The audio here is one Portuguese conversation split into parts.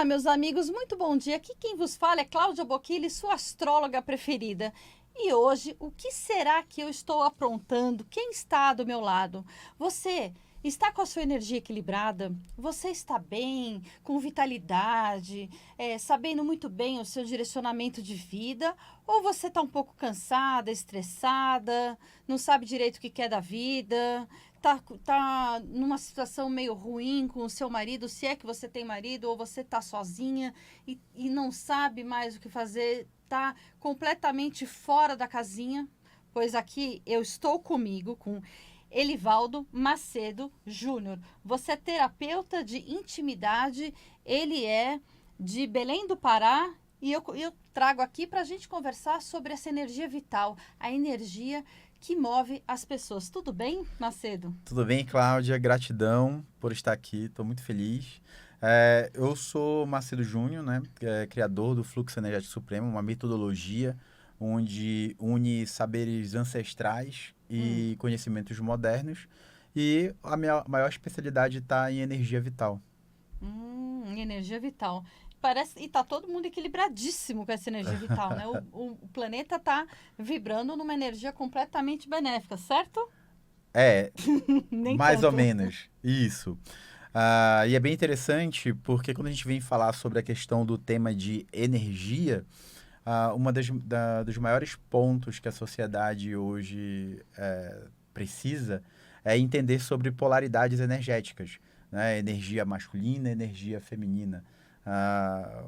Olá, meus amigos, muito bom dia. Aqui quem vos fala é Cláudia Bocchilli, sua astróloga preferida. E hoje, o que será que eu estou aprontando? Quem está do meu lado? Você está com a sua energia equilibrada? Você está bem, com vitalidade, sabendo muito bem o seu direcionamento de vida? Ou você está um pouco cansada, estressada, não sabe direito o que quer da vida? Tá numa situação meio ruim com o seu marido, se é que você tem marido, ou você tá sozinha e não sabe mais o que fazer, tá completamente fora da casinha? Pois aqui eu estou comigo, com Elivaldo Macedo Júnior. Você é terapeuta de intimidade, ele é de Belém do Pará, e eu trago aqui para a gente conversar sobre essa energia vital, a energia que move as pessoas. Tudo bem, Macedo? Tudo bem, Cláudia? Gratidão por estar aqui, estou muito feliz. Eu sou Macedo Júnior, né? Criador do Fluxo Energético Supremo, uma metodologia onde une saberes ancestrais e conhecimentos modernos. E a minha maior especialidade está em energia vital. Energia vital. Parece, e tá todo mundo equilibradíssimo com essa energia vital, né? O planeta tá vibrando numa energia completamente benéfica, certo? É, Nem mais ou tanto. menos, isso. E é bem interessante porque quando a gente vem falar sobre a questão do tema de energia, dos maiores pontos que a sociedade hoje precisa é entender sobre polaridades energéticas, né? Energia masculina, energia feminina,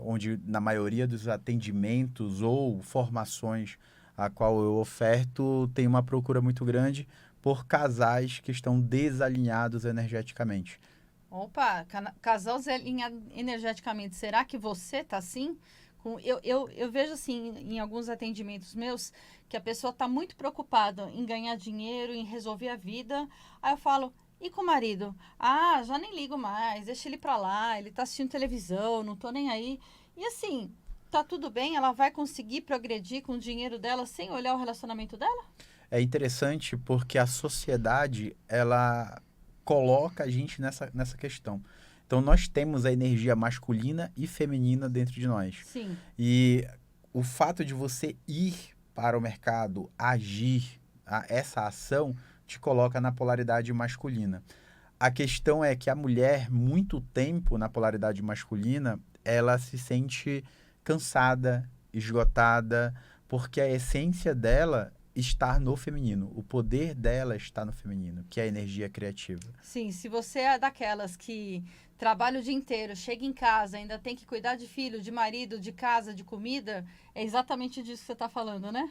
onde na maioria dos atendimentos ou formações a qual eu oferto tem uma procura muito grande por casais que estão desalinhados energeticamente. Opa, casal energeticamente, será que você tá assim? Eu vejo assim, em alguns atendimentos meus, que a pessoa tá muito preocupada em ganhar dinheiro, em resolver a vida. Aí eu falo, e com o marido? Ah, já nem ligo mais, deixa ele pra lá, ele tá assistindo televisão, não tô nem aí. E assim, tá tudo bem? Ela vai conseguir progredir com o dinheiro dela sem olhar o relacionamento dela? É interessante porque a sociedade, ela coloca a gente nessa questão. Então, nós temos a energia masculina e feminina dentro de nós. Sim. E o fato de você ir para o mercado, agir, essa ação, te coloca na polaridade masculina. A questão é que a mulher, muito tempo na polaridade masculina, ela se sente cansada, esgotada, porque a essência dela está no feminino. O poder dela está no feminino, que é a energia criativa. Sim, se você é daquelas que trabalha o dia inteiro, chega em casa, ainda tem que cuidar de filho, de marido, de casa, de comida, é exatamente disso que você está falando, né?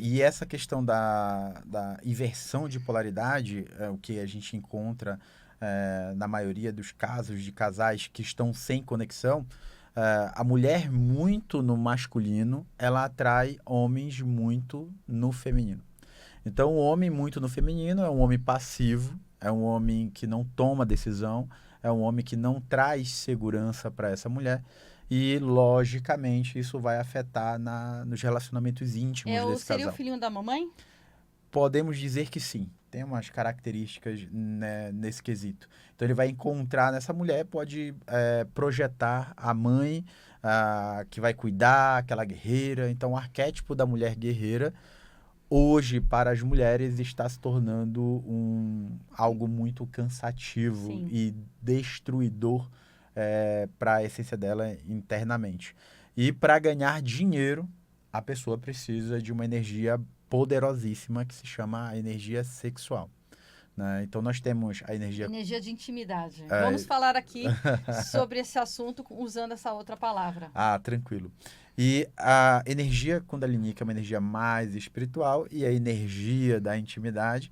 E essa questão da inversão de polaridade, é o que a gente encontra na maioria dos casos de casais que estão sem conexão, a mulher muito no masculino, ela atrai homens muito no feminino. Então, o homem muito no feminino é um homem passivo, é um homem que não toma decisão, é um homem que não traz segurança para essa mulher. E, logicamente, isso vai afetar nos relacionamentos íntimos desse Seria o casal. filhinho da mamãe? Podemos dizer que sim, tem umas características, né, nesse quesito. Então, ele vai encontrar nessa mulher, pode projetar a mãe que vai cuidar, aquela guerreira. Então, o arquétipo da mulher guerreira hoje, para as mulheres, está se tornando algo muito cansativo Sim. e destruidor para a essência dela internamente. E para ganhar dinheiro, a pessoa precisa de uma energia poderosíssima que se chama a energia sexual, né? Então, nós temos a energia. Energia de intimidade. Vamos É, falar aqui sobre esse assunto usando essa outra palavra. tranquilo. E a energia Kundalini, é uma energia mais espiritual, e a energia da intimidade,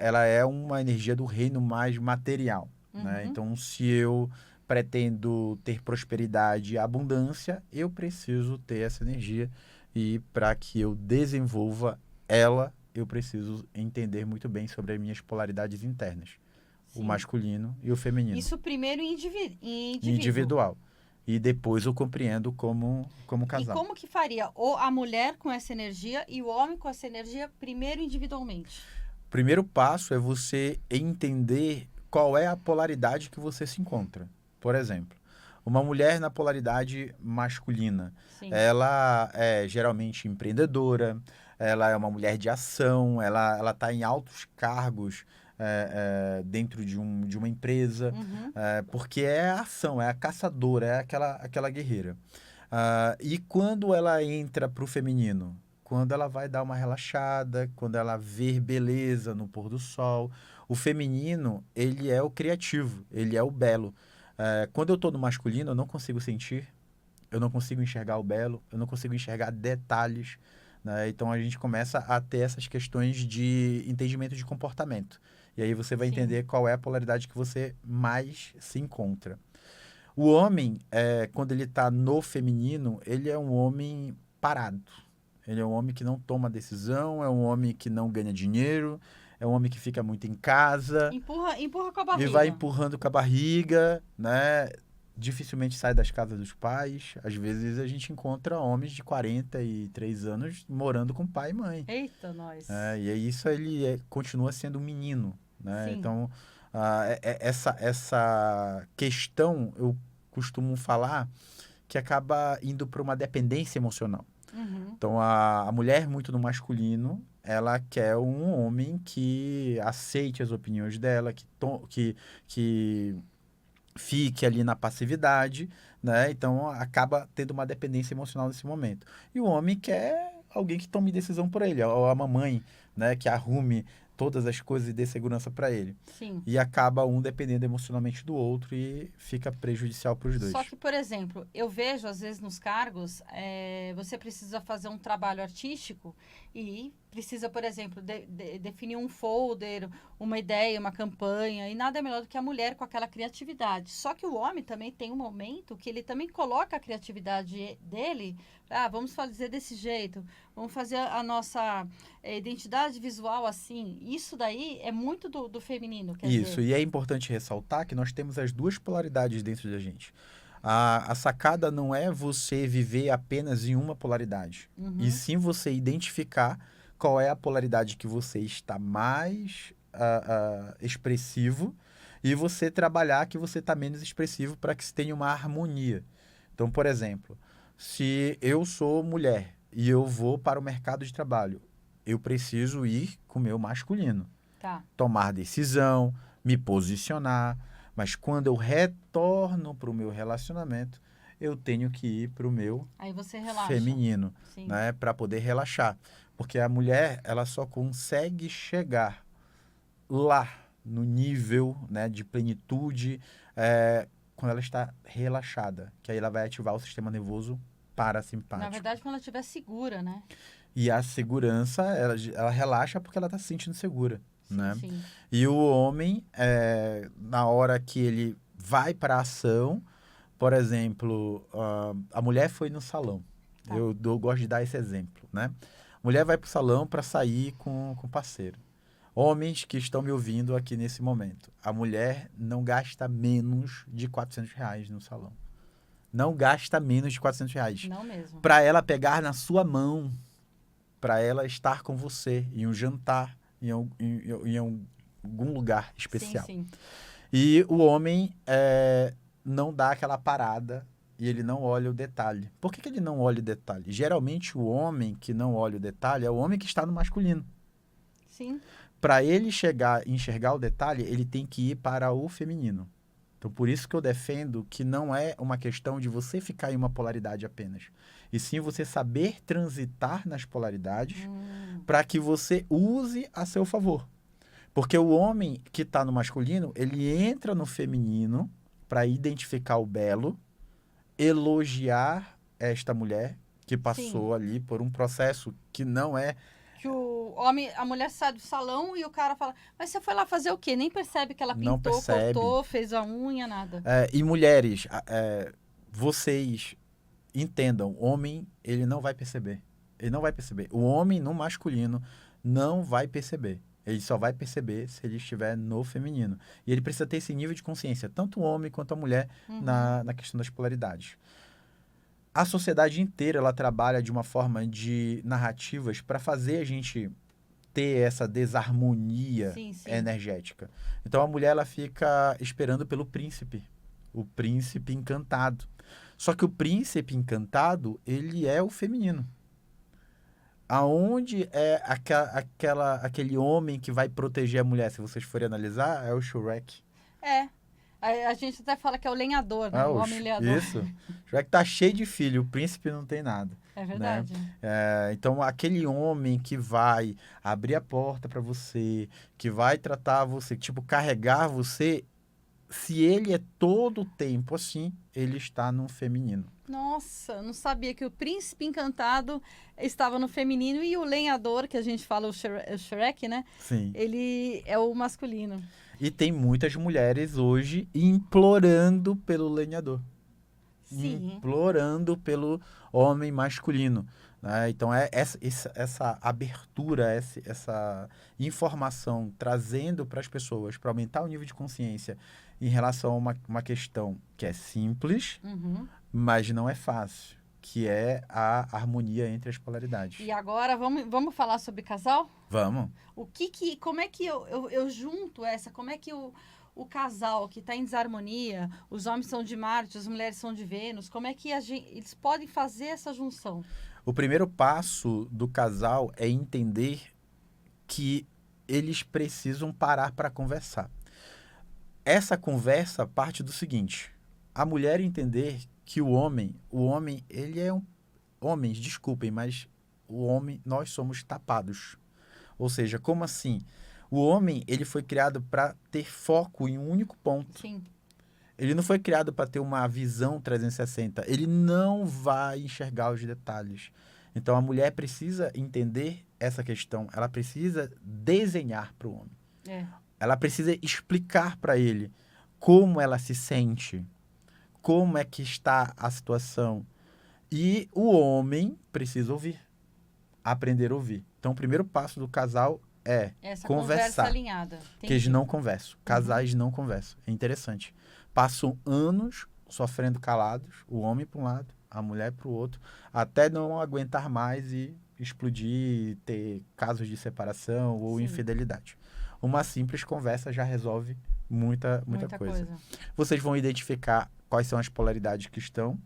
ela é uma energia do reino mais material, né? Então, se eu pretendo ter prosperidade e abundância, eu preciso ter essa energia. E para que eu desenvolva ela, eu preciso entender muito bem sobre as minhas polaridades internas, o Sim. masculino e o feminino. Isso primeiro em indivíduo. Individual. E depois eu compreendo como E casal. como que faria a mulher com essa energia e o homem com essa energia primeiro individualmente? O primeiro passo é você entender qual é a polaridade que você se encontra. Por exemplo, Uma mulher na polaridade masculina, Sim. ela é geralmente empreendedora, ela é uma mulher de ação, ela está em altos cargos dentro de uma empresa, Uhum. porque é a ação, é a caçadora, é aquela guerreira. E quando ela entra para o feminino? Quando ela vai dar uma relaxada, quando ela vê beleza no pôr do sol. O feminino, ele é o criativo, ele é o belo. Quando eu estou no masculino, eu não consigo sentir, eu não consigo enxergar o belo, eu não consigo enxergar detalhes, né? Então a gente começa a ter essas questões de entendimento de comportamento. E aí você vai Sim. entender qual é a polaridade que você mais se encontra. O homem, quando ele está no feminino, ele é um homem parado. Ele é um homem que não toma decisão, é um homem que não ganha dinheiro, é um homem que fica muito em casa Empurra, empurra com a e vai barriga. empurrando com a barriga, né? Dificilmente sai das casas dos pais. Às vezes a gente encontra homens de 43 anos morando com pai e mãe. Eita, nós. E aí isso ele continua sendo um menino, né? Sim. Então, essa questão eu costumo falar que acaba indo para uma dependência emocional. Uhum. Então, a mulher muito no masculino, ela quer um homem que aceite as opiniões dela, que fique ali na passividade, né? Então, acaba tendo uma dependência emocional nesse momento. E o homem quer alguém que tome decisão por ele, ou a mamãe, né? Que arrume todas as coisas e dê segurança para ele. Sim. E acaba um dependendo emocionalmente do outro e fica prejudicial para os Só dois. que, por exemplo, eu vejo às vezes nos cargos, você precisa fazer um trabalho artístico e precisa, por exemplo, definir um folder, uma ideia, uma campanha, e nada é melhor do que a mulher com aquela criatividade. Só que o homem também tem um momento que ele também coloca a criatividade dele. Vamos fazer desse jeito, vamos fazer a nossa identidade visual assim. Isso daí é muito do feminino, quer Isso, dizer. e é importante ressaltar que nós temos as duas polaridades dentro da gente. A sacada não é você viver apenas em uma polaridade, e Uhum. sim você identificar qual é a polaridade que você está mais expressivo e você trabalhar que você está menos expressivo para que se tenha uma harmonia. Então, por exemplo, se eu sou mulher e eu vou para o mercado de trabalho, eu preciso ir com o meu masculino Tá. tomar decisão, me posicionar, mas quando eu retorno para o meu relacionamento, eu tenho que ir para o meu Aí você relaxa. feminino, Sim. né, para poder relaxar, porque a mulher ela só consegue chegar lá no nível, né, de plenitude quando ela está relaxada, que aí ela vai ativar o sistema nervoso Na parasimpático. verdade, quando ela estiver segura, né? E a segurança, ela relaxa porque ela está se sentindo segura, Sim, né? sim. E o homem, na hora que ele vai para a ação, por exemplo, a mulher foi no salão. Tá. Eu gosto de dar esse exemplo, né? Mulher vai para o salão para sair com o parceiro. Homens que estão me ouvindo aqui nesse momento. A mulher não gasta menos de R$ 400 no salão. Não gasta menos de R$ 400. Não mesmo. Para ela pegar na sua mão, para ela estar com você em um jantar, em algum lugar Sim, especial. sim. E o homem não dá aquela parada e ele não olha o detalhe. Por que ele não olha o detalhe? Geralmente o homem que não olha o detalhe é o homem que está no masculino. Sim. Para ele enxergar o detalhe, ele tem que ir para o feminino. Então, por isso que eu defendo que não é uma questão de você ficar em uma polaridade apenas, e sim você saber transitar nas polaridades para que você use a seu favor. Porque o homem que está no masculino, ele entra no feminino para identificar o belo, elogiar esta mulher que passou Sim. ali por um processo que não é. Que o homem, a mulher sai do salão e o cara fala, mas você foi lá fazer o quê? Nem percebe que ela Não pintou, percebe. cortou, fez a unha, nada. E mulheres, vocês entendam, homem, ele não vai perceber. Ele não vai perceber. O homem no masculino não vai perceber. Ele só vai perceber se ele estiver no feminino. E ele precisa ter esse nível de consciência, tanto o homem quanto a mulher, na questão das polaridades. A sociedade inteira ela trabalha de uma forma de narrativas para fazer a gente ter essa desarmonia Sim, sim. energética. Então a mulher ela fica esperando pelo príncipe. o príncipe encantado. Só que o príncipe encantado, ele é o feminino. Aonde é aquele homem que vai proteger a mulher, se vocês forem analisar, é o Shrek. É. A gente até fala que é o lenhador, né? O homem lenhador. Isso. Shrek tá cheio de filho, o príncipe não tem nada. É verdade. Então, aquele homem que vai abrir a porta para você, que vai tratar você, tipo, carregar você, se ele é todo o tempo assim, ele está no feminino. Nossa, eu não sabia que o príncipe encantado estava no feminino e o lenhador, que a gente fala o Shrek, né? Sim. Ele é o masculino. E tem muitas mulheres hoje implorando pelo lenhador. Sim. Implorando pelo homem masculino. Né? Então, essa abertura, essa informação trazendo para as pessoas, para aumentar o nível de consciência em relação a uma questão que é simples, mas não é fácil, que é a harmonia entre as polaridades. E agora, vamos falar sobre casal? Vamos. Como é que eu junto como é que o casal que está em desarmonia, os homens são de Marte, as mulheres são de Vênus, como é que eles podem fazer essa junção? O primeiro passo do casal é entender que eles precisam parar para conversar. Essa conversa parte do seguinte: a mulher entender que o homem, ele é um... Homens, desculpem, mas o homem, nós somos tapados. Ou seja, como assim? O homem, ele foi criado para ter foco em um único ponto. Sim. Ele não foi criado para ter uma visão 360. Ele não vai enxergar os detalhes. Então, a mulher precisa entender essa questão. Ela precisa desenhar para o homem. Ela precisa explicar para ele como ela se sente, como é que está a situação. E o homem precisa ouvir, aprender a ouvir. Então, o primeiro passo do casal é essa conversar. Conversa alinhada. Porque eles não conversam. Casais não conversam. É interessante. Passam anos sofrendo calados, o homem para um lado, a mulher para o outro, até não aguentar mais e explodir, ter casos de separação ou infidelidade. Uma simples conversa já resolve muita coisa. Vocês vão identificar quais são as polaridades que estão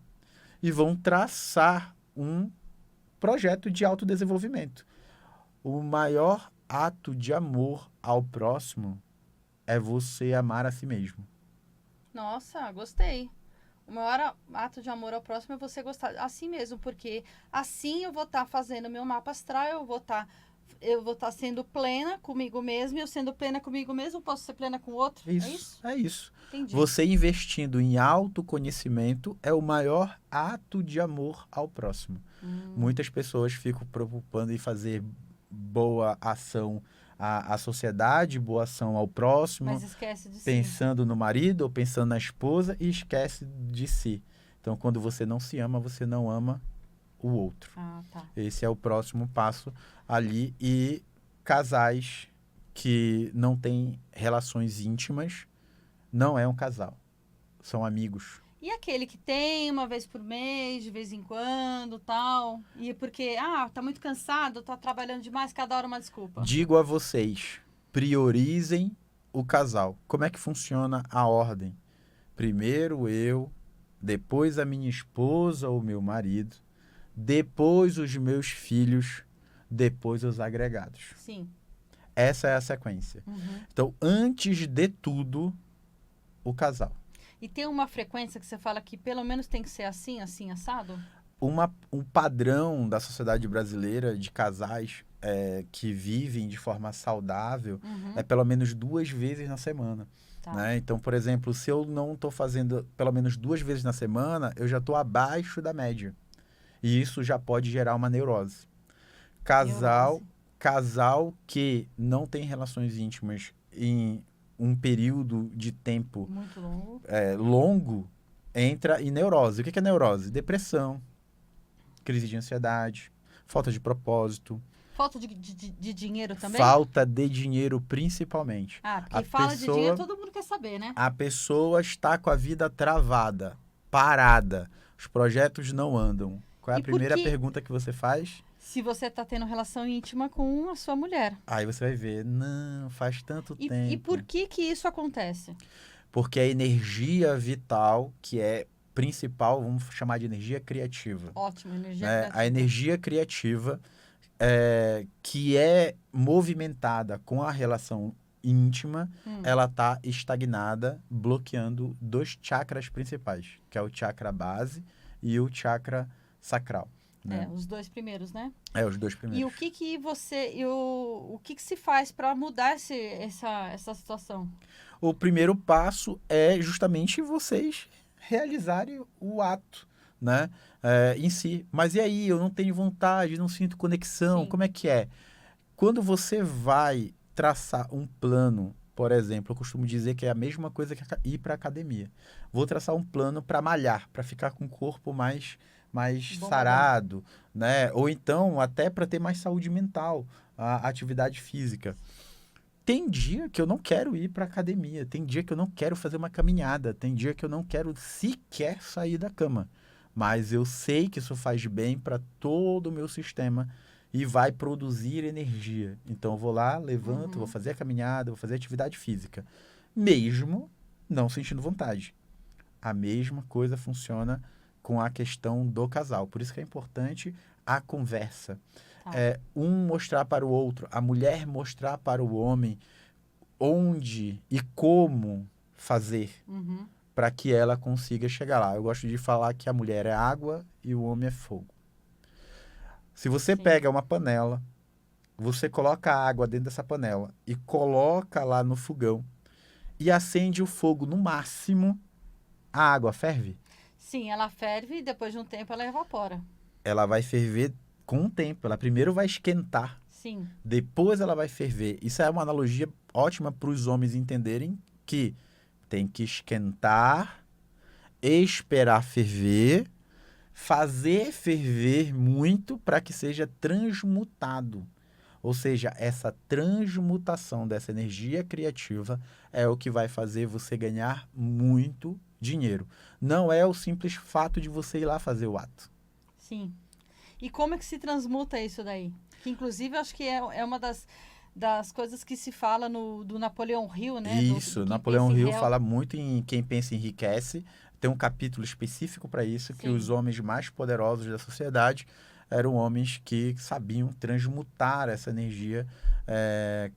e vão traçar um projeto de autodesenvolvimento. O maior ato de amor ao próximo é você amar a si mesmo. Nossa, gostei. O maior ato de amor ao próximo é você gostar assim mesmo, porque assim eu vou estar fazendo meu mapa astral, eu vou estar sendo plena comigo mesmo, e eu sendo plena comigo mesmo, posso ser plena com o outro? É isso. Entendi. Você investindo em autoconhecimento é o maior ato de amor ao próximo. Muitas pessoas ficam preocupando em fazer boa ação à sociedade, boa ação ao próximo, mas esquece de pensando no marido ou pensando na esposa e esquece de si. Então, quando você não se ama, você não ama o outro. Tá. Esse é o próximo passo ali. E casais que não têm relações íntimas não é um casal, são amigos. E aquele que tem uma vez por mês, de vez em quando, tal, e porque, tá muito cansado, tá trabalhando demais, cada hora uma desculpa. Digo a vocês, priorizem o casal. Como é que funciona a ordem? Primeiro eu, depois a minha esposa ou meu marido, depois os meus filhos, depois os agregados. Sim. Essa é a sequência. Então, antes de tudo, o casal. E tem uma frequência que você fala que pelo menos tem que ser assim, assado? Um padrão da sociedade brasileira de casais que vivem de forma saudável é pelo menos 2 vezes na semana. Tá. Né? Então, por exemplo, se eu não estou fazendo pelo menos 2 vezes na semana, eu já estou abaixo da média. E isso já pode gerar uma neurose. Casal que não tem relações íntimas em um período de tempo muito longo, entra em neurose. O que é neurose? Depressão, crise de ansiedade, falta de propósito. Falta de dinheiro também? Falta de dinheiro, principalmente. Porque de dinheiro todo mundo quer saber, né? A pessoa está com a vida travada, parada. Os projetos não andam. Qual é a primeira pergunta que você faz? Se você está tendo relação íntima com a sua mulher. Aí você vai ver, não, faz tanto tempo. E por que isso acontece? porque a energia vital, que é principal, vamos chamar de energia criativa, Ótimo, energia né? criativa. A energia criativa que é movimentada com a relação íntima, ela está estagnada, bloqueando 2 chakras principais, que é o chakra base e o chakra sacral, né? Os 2 primeiros, né? Os 2 E primeiros. o que se faz para mudar essa situação? O primeiro passo é justamente vocês realizarem o ato, né? Em si. Mas e aí? Eu não tenho vontade, não sinto conexão. Sim. Como é que é? Quando você vai traçar um plano, por exemplo, eu costumo dizer que é a mesma coisa que ir para academia. Vou traçar um plano para malhar, para ficar com o corpo mais Bombadão. sarado, né? Ou então até para ter mais saúde mental, a atividade física. Tem dia que eu não quero ir para academia, tem dia que eu não quero fazer uma caminhada, tem dia que eu não quero sequer sair da cama. Mas eu sei que isso faz bem para todo o meu sistema e vai produzir energia. Então eu vou lá, levanto, vou fazer a caminhada, vou fazer atividade física, mesmo não sentindo vontade. A mesma coisa funciona com a questão do casal. Por isso que é importante a conversa. Tá. Um mostrar para o outro, a mulher mostrar para o homem onde e como fazer para que ela consiga chegar lá. Eu gosto de falar que a mulher é água e o homem é fogo. Se você Sim. pega uma panela, você coloca a água dentro dessa panela e coloca lá no fogão e acende o fogo no máximo, a água ferve? Sim, ela ferve e depois de um tempo ela evapora. Ela vai ferver com o tempo. Ela primeiro vai esquentar, Sim. depois ela vai ferver. Isso é uma analogia ótima para os homens entenderem que tem que esquentar, esperar ferver, fazer ferver muito para que seja transmutado. Ou seja, essa transmutação dessa energia criativa é o que vai fazer você ganhar muito dinheiro. Não é o simples fato de você ir lá fazer o ato. Sim. E como é que se transmuta isso daí? Que inclusive eu acho que é uma das coisas que se fala do Napoleão Hill, né? Isso, do Quem Napoleão Pensa em Hill Real. fala muito em Quem Pensa Enriquece. Tem um capítulo específico para isso, que Sim. os homens mais poderosos da sociedade eram homens que sabiam transmutar essa energia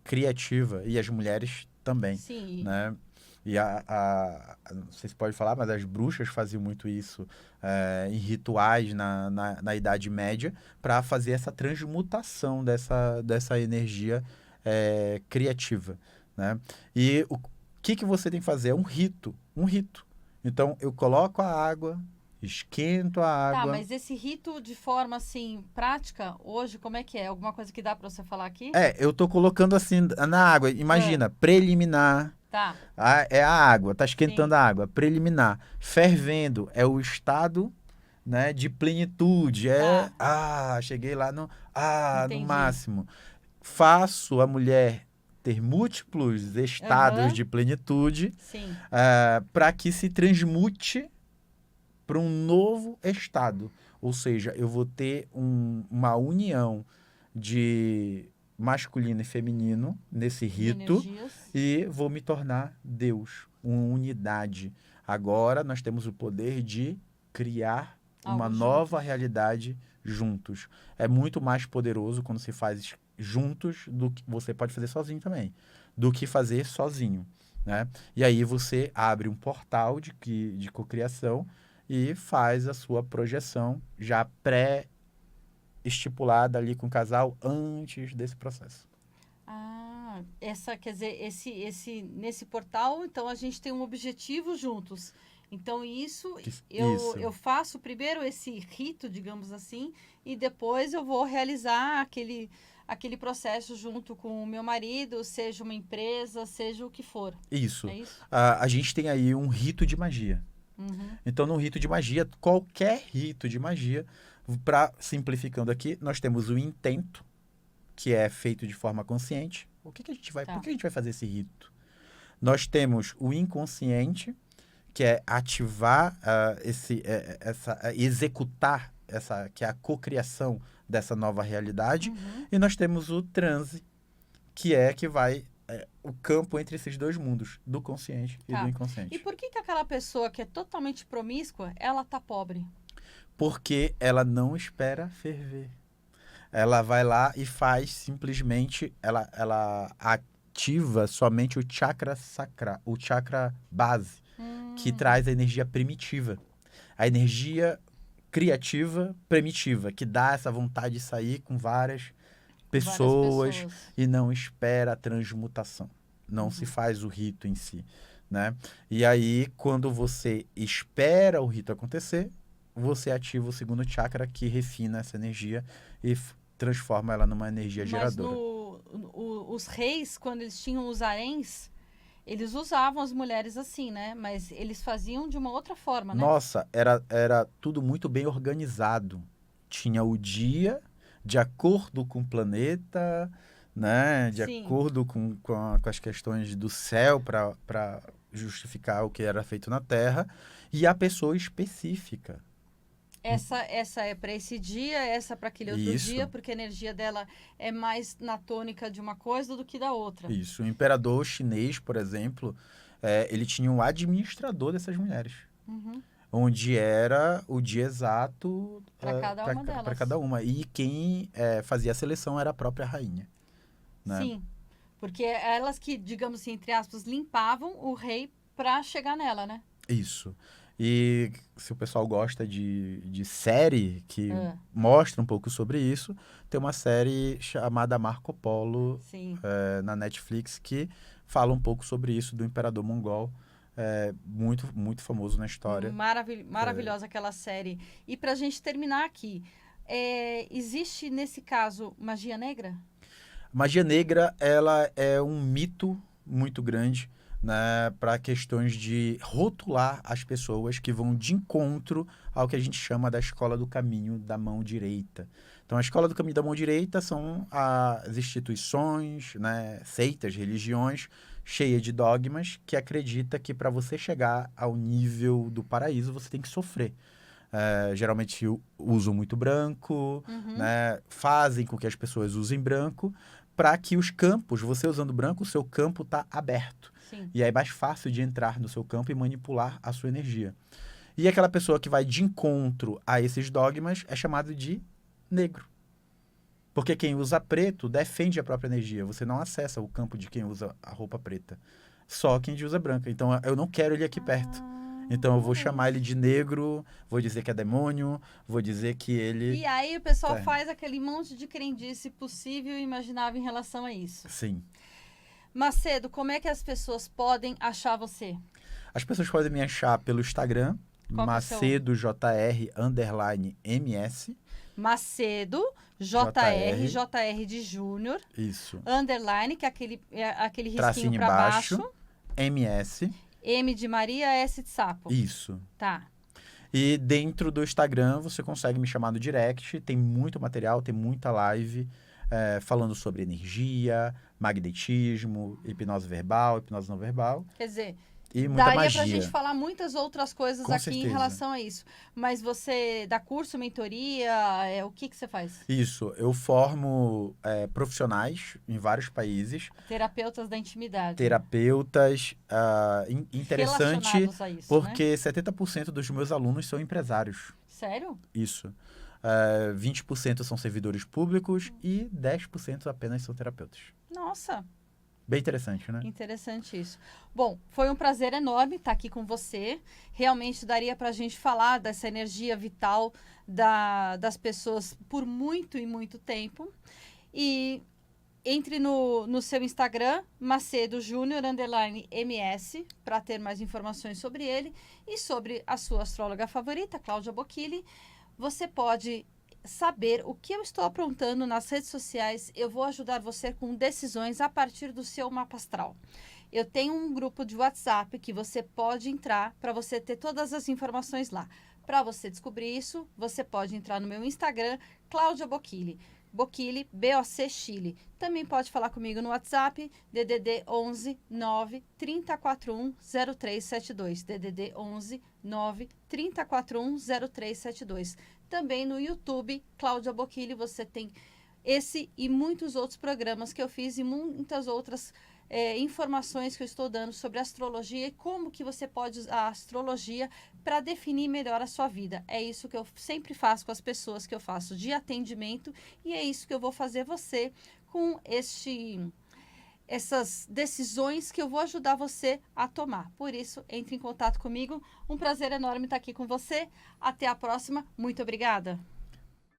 criativa, e as mulheres também, Sim. né? E não sei se pode falar, mas as bruxas faziam muito isso em rituais na Idade Média para fazer essa transmutação dessa energia criativa, né? E o que você tem que fazer? É um rito, um rito. Então, eu coloco a água, esquento a Tá, água. mas esse rito de forma assim, prática, hoje, como é que é? Alguma coisa que dá pra você falar aqui? Eu tô colocando assim na água. Imagina, preliminar. Tá. É a água, tá esquentando Sim. a água. Preliminar. Fervendo é o estado, né, de plenitude. Cheguei lá no Entendi. máximo. Faço a mulher ter múltiplos estados de plenitude Sim. para que se transmute para um novo estado. Ou seja, eu vou ter uma união de masculino e feminino nesse rito Energias. e vou me tornar Deus, uma unidade. Agora nós temos o poder de criar uma Algo nova juntos. realidade juntos. É muito mais poderoso quando se faz juntos do que você pode fazer sozinho também, do que fazer sozinho, né? E aí você abre um portal de cocriação e faz a sua projeção já pré-estipulada ali com o casal antes desse processo. Quer dizer, nesse portal, então a gente tem um objetivo juntos. Então Isso. eu faço primeiro esse rito, digamos assim, e depois eu vou realizar aquele processo junto com o meu marido, seja uma empresa, seja o que for. Isso. É isso? A gente tem aí um rito de magia. Então, no rito de magia, qualquer rito de magia, simplificando aqui, nós temos o intento, que é feito de forma consciente. Por que a gente vai fazer esse rito? Nós temos o inconsciente, que é ativar executar que é a cocriação dessa nova realidade. E nós temos o transe, que vai o campo entre esses dois mundos, do consciente e Tá. do inconsciente. E por que aquela pessoa que é totalmente promíscua, ela tá pobre? Porque ela não espera ferver. Ela vai lá e faz simplesmente, ela ativa somente o chakra sacral, o chakra base, que traz a energia primitiva. A energia criativa primitiva, que dá essa vontade de sair com várias pessoas e não espera a transmutação. Não se faz o rito em si, né? E aí, quando você espera o rito acontecer, você ativa o segundo chakra que refina essa energia e transforma ela numa energia geradora. Os reis, quando eles tinham os haréns, eles usavam as mulheres assim, né? Mas eles faziam de uma outra forma, né? Nossa, era tudo muito bem organizado. Tinha o dia de acordo com o planeta, né? De Sim. acordo com as questões do céu para justificar o que era feito na Terra, e a pessoa específica. Essa é para esse dia, essa para aquele outro Isso. dia, porque a energia dela é mais na tônica de uma coisa do que da outra. Isso. O imperador chinês, por exemplo, ele tinha um administrador dessas mulheres, Uhum. onde era o dia exato Para cada uma para delas. cada uma. E quem fazia a seleção era a própria rainha, né? Sim, porque elas que, digamos assim, entre aspas, limpavam o rei para chegar nela, né? Isso. E se o pessoal gosta de série que É. mostra um pouco sobre isso, tem uma série chamada Marco Polo Sim. na Netflix que fala um pouco sobre isso do imperador mongol, muito, muito famoso na história. Maravilhosa aquela série. E pra gente terminar aqui, existe nesse caso magia negra? Magia negra, ela é um mito muito grande, né, para questões de rotular as pessoas que vão de encontro ao que a gente chama da escola do caminho da mão direita. Então, a escola do caminho da mão direita são as instituições, né, seitas, religiões cheias de dogmas que acredita que para você chegar ao nível do paraíso você tem que sofrer. Geralmente usam muito branco, né, fazem com que as pessoas usem branco para que os campos, você usando branco, o seu campo está aberto. Sim. E aí é mais fácil de entrar no seu campo e manipular a sua energia. E aquela pessoa que vai de encontro a esses dogmas é chamado de negro. Porque quem usa preto defende a própria energia. Você não acessa o campo de quem usa a roupa preta. Só quem usa branca. Então eu não quero ele aqui perto. Então eu vou chamar ele de negro, vou dizer que é demônio, vou dizer que ele... E aí o pessoal faz aquele monte de crendice possível e imaginável em relação a isso. Sim. Macedo, como é que as pessoas podem achar você? As pessoas podem me achar pelo Instagram, Qual que é o seu? MacedojR_MS. Macedo, JR de Júnior, Isso. underline, que é aquele risquinho Tracinho para embaixo. baixo. MS. M de Maria, S de sapo. Isso. Tá. E dentro do Instagram você consegue me chamar no direct. Tem muito material, tem muita live falando sobre energia, magnetismo, hipnose verbal, hipnose não verbal. Quer dizer, E muita daria magia. pra gente falar muitas outras coisas Com aqui certeza. em relação a isso. Mas você dá curso, mentoria, o que você faz? Isso, eu formo profissionais em vários países, Terapeutas da intimidade. terapeutas, interessante Relacionados a isso, porque 70% dos meus alunos são empresários. Sério? Isso. 20% são servidores públicos e 10% apenas são terapeutas. Nossa, Bem interessante, né? interessante isso. Bom, foi um prazer enorme estar aqui com você. Realmente daria para a gente falar dessa energia vital das pessoas por muito e muito tempo. E entre no seu Instagram, Macedo Júnior, _MS, para ter mais informações sobre ele e sobre a sua astróloga favorita, Cláudia Bocchilli. Você pode saber o que eu estou aprontando nas redes sociais. Eu vou ajudar você com decisões a partir do seu mapa astral. Eu tenho um grupo de WhatsApp que você pode entrar para você ter todas as informações lá. Para você descobrir isso, você pode entrar no meu Instagram, Cláudia Bocchilli. Bocchilli, BOC Chile. Também pode falar comigo no WhatsApp, DDD 11 9 3041 0372. DDD 11 9 3041 0372. Também no YouTube, Cláudia Bocchilli, você tem esse e muitos outros programas que eu fiz e muitas outras informações que eu estou dando sobre astrologia e como que você pode usar a astrologia para definir melhor a sua vida. É isso que eu sempre faço com as pessoas que eu faço de atendimento e é isso que eu vou fazer você com essas decisões que eu vou ajudar você a tomar. Por isso, entre em contato comigo. Um prazer enorme estar aqui com você. Até a próxima. Muito obrigada.